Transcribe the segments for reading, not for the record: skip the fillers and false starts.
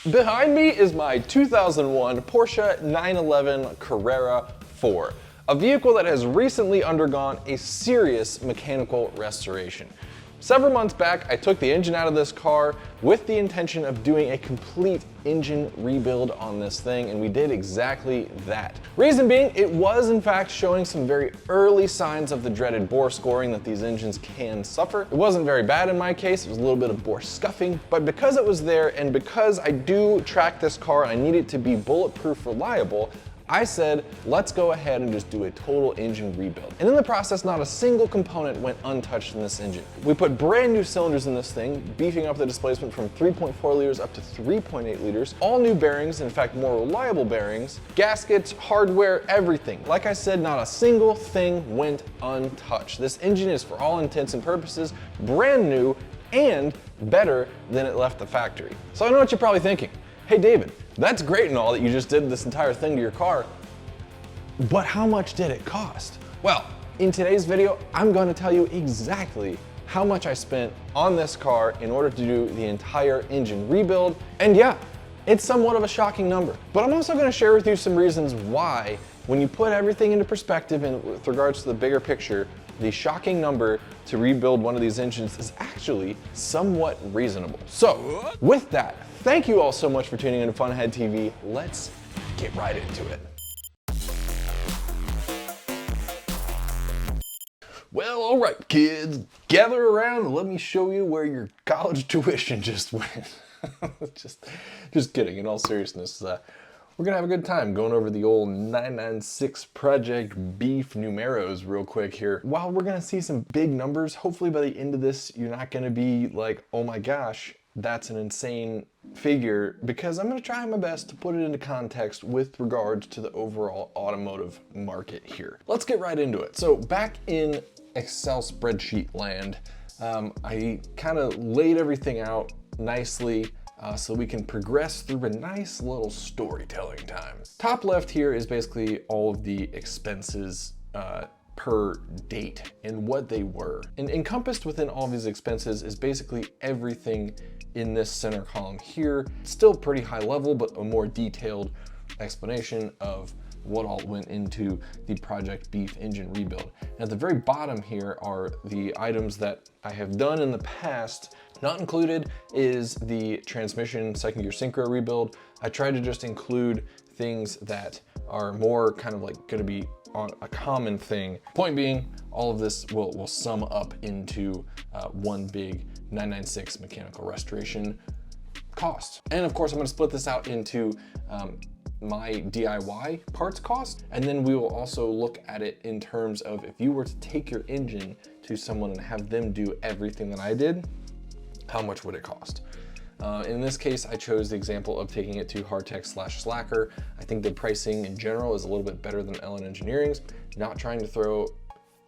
Behind me is my 2001 Porsche 911 Carrera 4, a vehicle that has recently undergone a serious mechanical restoration. Several months back, I took the engine out of this car with the intention of doing a complete engine rebuild on this thing, and we did exactly that. Reason being, it was in fact showing some very early signs of the dreaded bore scoring that these engines can suffer. It wasn't very bad in my case, it was a little bit of bore scuffing, but because it was there and because I do track this car and I need it to be bulletproof reliable, I said, let's go ahead and just do a total engine rebuild. And in the process, not a single component went untouched in this engine. We put brand new cylinders in this thing, beefing up the displacement from 3.4 liters up to 3.8 liters, all new bearings, in fact, more reliable bearings, gaskets, hardware, everything. Like I said, not a single thing went untouched. This engine is, for all intents and purposes, brand new and better than it left the factory. So I know what you're probably thinking. Hey David, that's great and all that you just did this entire thing to your car, but how much did it cost? Well, in today's video, I'm going to tell you exactly how much I spent on this car in order to do the entire engine rebuild. And yeah, it's somewhat of a shocking number, but I'm also going to share with you some reasons why, when you put everything into perspective and with regards to the bigger picture, the shocking number to rebuild one of these engines is actually somewhat reasonable. So with that, thank you all so much for tuning into Funhead TV. Let's get right into it. Well, all right, kids, gather around and let me show you where your college tuition just went. just kidding. In all seriousness, we're gonna have a good time going over the old 996 Project Beef numeros real quick here. While we're gonna see some big numbers, hopefully by the end of this, you're not gonna be like, oh my gosh, that's an insane figure, because I'm gonna try my best to put it into context with regards to the overall automotive market here. Let's get right into it. So back in Excel spreadsheet land, I kind of laid everything out nicely so we can progress through a nice little storytelling time. Top left here is basically all of the expenses per date and what they were. And encompassed within all of these expenses is basically everything in this center column here. Still pretty high level, but a more detailed explanation of what all went into the Project Beef engine rebuild. And at the very bottom here are the items that I have done in the past. Not included is the transmission second gear synchro rebuild. I tried to just include things that are more kind of like gonna be on a common thing. Point being, all of this will sum up into one big 996 mechanical restoration cost. And of course, I'm gonna split this out into my DIY parts cost, and then we will also look at it in terms of if you were to take your engine to someone and have them do everything that I did, how much would it cost? In this case, I chose the example of taking it to Hardtech/Slacker. I think the pricing in general is a little bit better than Ellen Engineering's, not trying to throw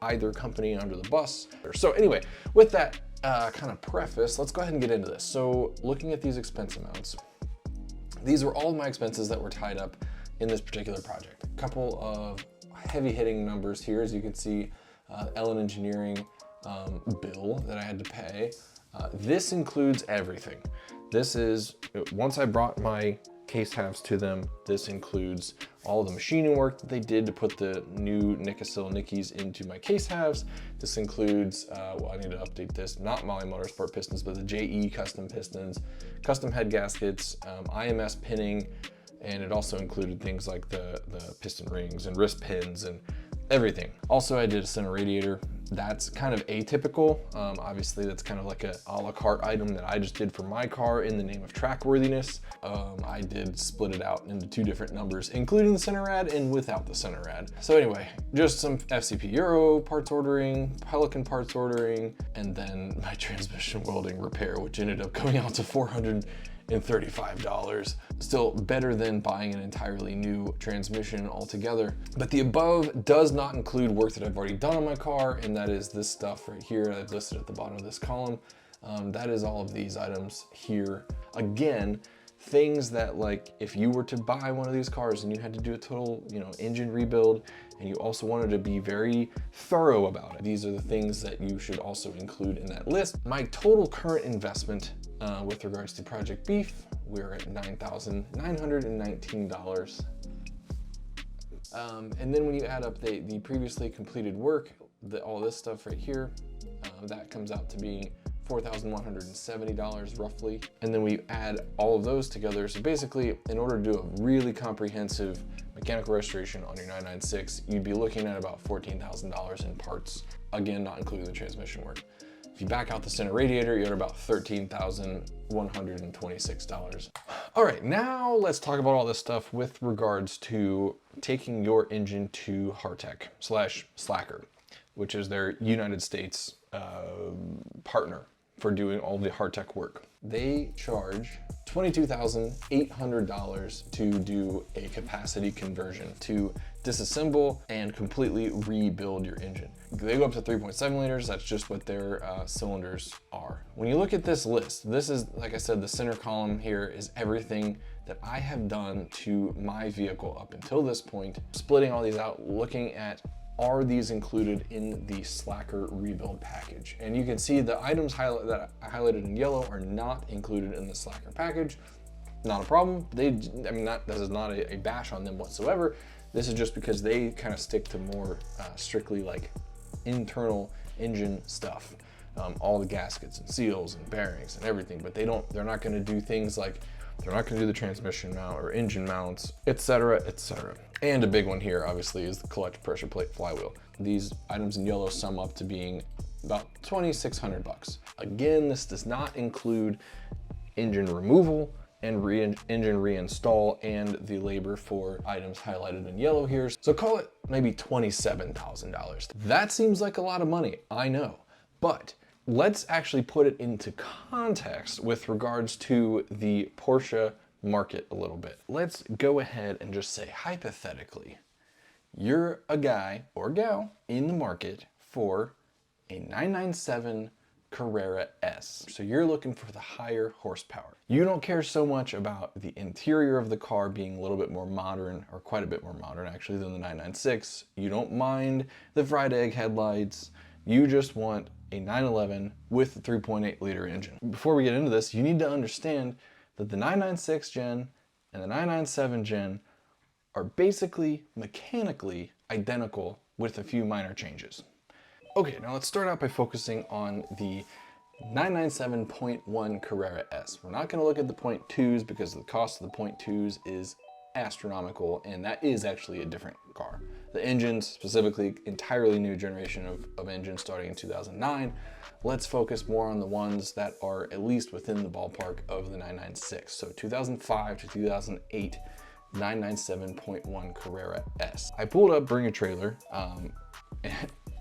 either company under the bus. So anyway, with that kind of preface, let's go ahead and get into this. So looking at these expense amounts, these were all of my expenses that were tied up in this particular project. A couple of heavy hitting numbers here, as you can see, Ellen Engineering bill that I had to pay. This includes everything. This is, once I brought my case halves to them, this includes all the machining work that they did to put the new Nikasil Nickies into my case halves. This includes, well, I need to update this, not Molly Motorsport pistons, but the JE custom pistons, custom head gaskets, IMS pinning, and it also included things like the piston rings and wrist pins and everything. Also, I did a center radiator. That's kind of atypical. Obviously, that's kind of like a la carte item that I just did for my car in the name of track worthiness. I did split it out into two different numbers, including the center rad and without the center rad. So anyway, just some FCP Euro parts ordering, Pelican parts ordering, and then my transmission welding repair, which ended up coming out to $435. Still better than buying an entirely new transmission altogether. But the above does not include work that I've already done on my car, and that is this stuff right here I've listed at the bottom of this column. That is all of these items here. Again, things that, like, if you were to buy one of these cars and you had to do a total, engine rebuild, and you also wanted to be very thorough about it, these are the things that you should also include in that list. My total current investment with regards to Project Beef, we're at $9,919. And then when you add up the previously completed work, all this stuff right here, that comes out to being $4,170 roughly. And then we add all of those together. So basically, in order to do a really comprehensive mechanical restoration on your 996, you'd be looking at about $14,000 in parts. Again, not including the transmission work. If you back out the center radiator, you're at about $13,126. All right, now let's talk about all this stuff with regards to taking your engine to Hardtech / Slacker, which is their United States partner for doing all the Hardtech work. They charge $22,800 to do a capacity conversion, to disassemble and completely rebuild your engine. They go up to 3.7 liters. That's just what their cylinders are. When you look at this list, this is, like I said, the center column here is everything that I have done to my vehicle up until this point, splitting all these out, looking at, are these included in the Slacker rebuild package? And you can see the items that I highlighted in yellow are not included in the Slacker package. Not a problem. This is not a bash on them whatsoever. This is just because they kind of stick to more strictly like internal engine stuff. All the gaskets and seals and bearings and everything, but they're not gonna do things like, they're not gonna do the transmission mount or engine mounts, etc., etc. And a big one here, obviously, is the collector pressure plate flywheel. These items in yellow sum up to being about $2,600. Again, this does not include engine removal and engine reinstall and the labor for items highlighted in yellow here. So call it maybe $27,000. That seems like a lot of money, I know, but let's actually put it into context with regards to the Porsche market a little bit. Let's go ahead and just say, hypothetically, you're a guy or gal in the market for a 997 Carrera S. So you're looking for the higher horsepower. You don't care so much about the interior of the car being a little bit more modern, or quite a bit more modern actually, than the 996. You don't mind the fried egg headlights. You just want a 911 with a 3.8 liter engine. Before we get into this, you need to understand that the 996 gen and the 997 gen are basically mechanically identical with a few minor changes. Okay, now let's start out by focusing on the 997.1 Carrera S. We're not gonna look at the .2s because the cost of the .2s is astronomical, and that is actually a different car. The engines, specifically, entirely new generation of engines starting in 2009. Let's focus more on the ones that are at least within the ballpark of the 996. So 2005 to 2008, 997.1 Carrera S. I pulled up Bring a Trailer,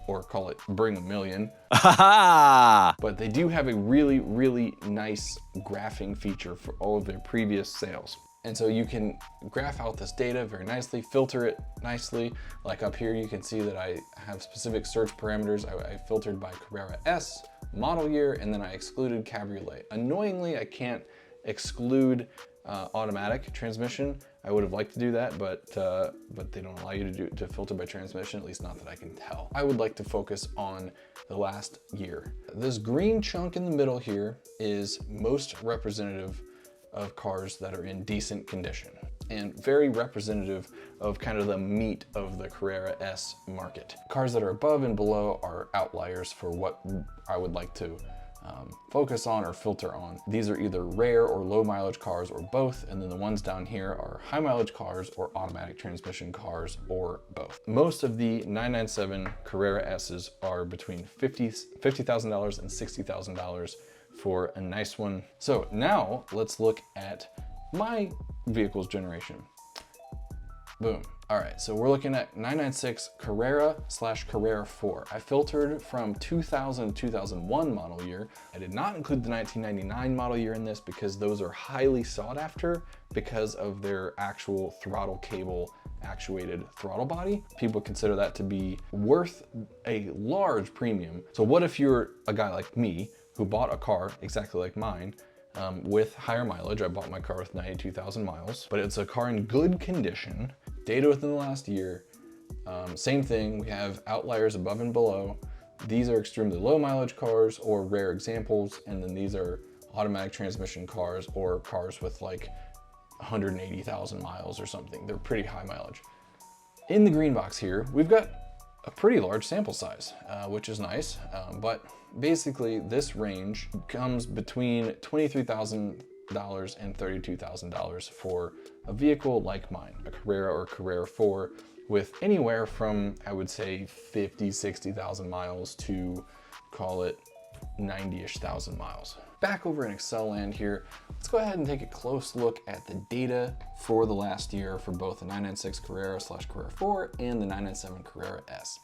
or call it Bring a Million. But they do have a really, really nice graphing feature for all of their previous sales. And so you can graph out this data very nicely, filter it nicely. Like up here, you can see that I have specific search parameters. I filtered by Carrera S, model year, and then I excluded Cabriolet. Annoyingly, I can't exclude automatic transmission. I would have liked to do that, but they don't allow you to filter by transmission, at least not that I can tell. I would like to focus on the last year. This green chunk in the middle here is most representative of cars that are in decent condition, and very representative of kind of the meat of the Carrera S market. Cars that are above and below are outliers for what I would like to focus on or filter on. These are either rare or low mileage cars or both, and then the ones down here are high mileage cars or automatic transmission cars or both. Most of the 997 Carrera S's are between $50,000 and $60,000 for a nice one. So now let's look at my vehicle's generation. Boom. All right, so we're looking at 996 Carrera / Carrera 4. I filtered from 2000 to 2001 model year. I did not include the 1999 model year in this because those are highly sought after because of their actual throttle cable actuated throttle body. People consider that to be worth a large premium. So what if you're a guy like me who bought a car exactly like mine with higher mileage. I bought my car with 92,000 miles, but it's a car in good condition. Data within the last year. Same thing, we have outliers above and below. These are extremely low mileage cars or rare examples, and then these are automatic transmission cars or cars with like 180,000 miles or something. They're pretty high mileage. In the green box here, we've got a pretty large sample size, which is nice, but basically this range comes between $23,000 and $32,000 for a vehicle like mine, a Carrera or Carrera 4, with anywhere from, I would say, 50, 60,000 miles to, call it, 90-ish thousand miles. Back over in Excel land here, let's go ahead and take a close look at the data for the last year for both the 996 Carrera/Carrera 4 and the 997 Carrera S.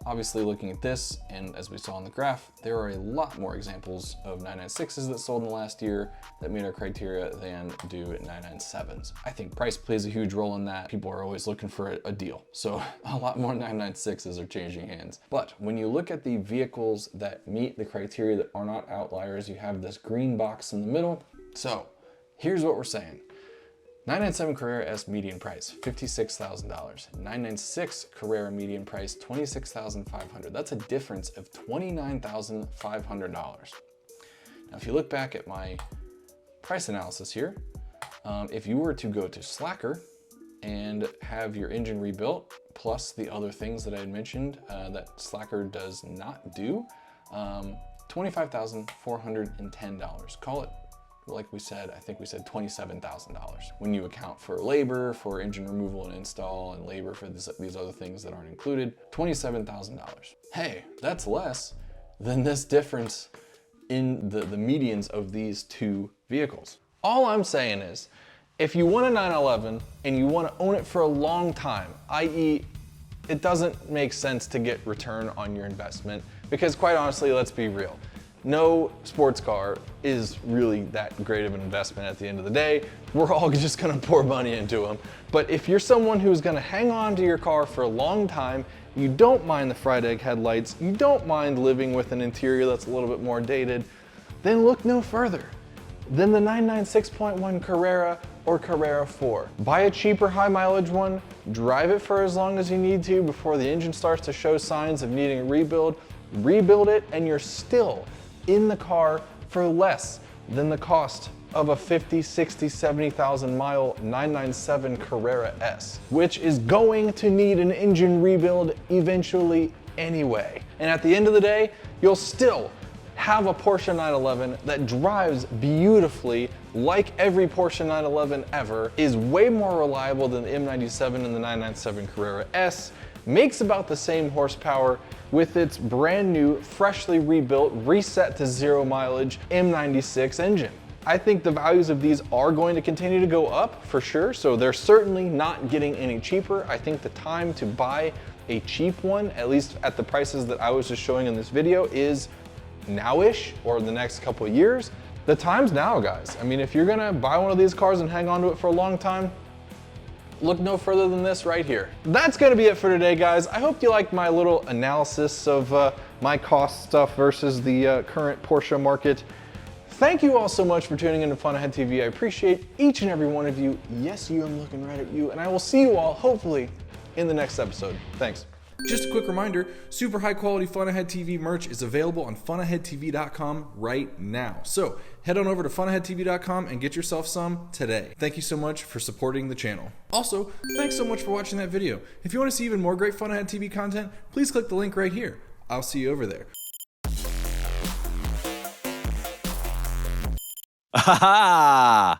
Obviously, looking at this, and as we saw in the graph, there are a lot more examples of 996s that sold in the last year that meet our criteria than do 997s. I think price plays a huge role in that. People are always looking for a deal. So a lot more 996s are changing hands. But when you look at the vehicles that meet the criteria that are not outliers, you have this green box in the middle. So here's what we're saying. 997 Carrera S median price, $56,000. 996 Carrera median price, $26,500. That's a difference of $29,500. Now, if you look back at my price analysis here, if you were to go to Slacker and have your engine rebuilt, plus the other things that I had mentioned that Slacker does not do, $25,410. Call it, like we said, I think we said $27,000 when you account for labor, for engine removal and install, and labor for these other things that aren't included, $27,000. Hey, that's less than this difference in the medians of these two vehicles. All I'm saying is, if you want a 911 and you want to own it for a long time, i.e., it doesn't make sense to get return on your investment, because quite honestly, let's be real. No sports car is really that great of an investment at the end of the day. We're all just gonna pour money into them. But if you're someone who's gonna hang on to your car for a long time, you don't mind the fried egg headlights, you don't mind living with an interior that's a little bit more dated, then look no further than the 996.1 Carrera or Carrera 4. Buy a cheaper high mileage one, drive it for as long as you need to before the engine starts to show signs of needing a rebuild it, and you're still in the car for less than the cost of a 50, 60, 70,000 mile 997 Carrera S, which is going to need an engine rebuild eventually anyway. And at the end of the day, you'll still have a Porsche 911 that drives beautifully like every Porsche 911 ever, is way more reliable than the M97 and the 997 Carrera S, makes about the same horsepower with its brand new, freshly rebuilt, reset to 0 mileage M96 engine. I think the values of these are going to continue to go up for sure, so they're certainly not getting any cheaper. I think the time to buy a cheap one, at least at the prices that I was just showing in this video, is now-ish, or in the next couple of years. The time's now, guys. I mean, if you're gonna buy one of these cars and hang on to it for a long time, look no further than this right here. That's gonna be it for today, guys. I hope you liked my little analysis of my cost stuff versus the current Porsche market. Thank you all so much for tuning into Fun Ahead TV. I appreciate each and every one of you. Yes, you, I'm looking right at you, and I will see you all, hopefully, in the next episode. Thanks. Just a quick reminder, super high quality Fun Ahead TV merch is available on funaheadtv.com right now. So head on over to funaheadtv.com and get yourself some today. Thank you so much for supporting the channel. Also, thanks so much for watching that video. If you want to see even more great Fun Ahead TV content, please click the link right here. I'll see you over there. Ha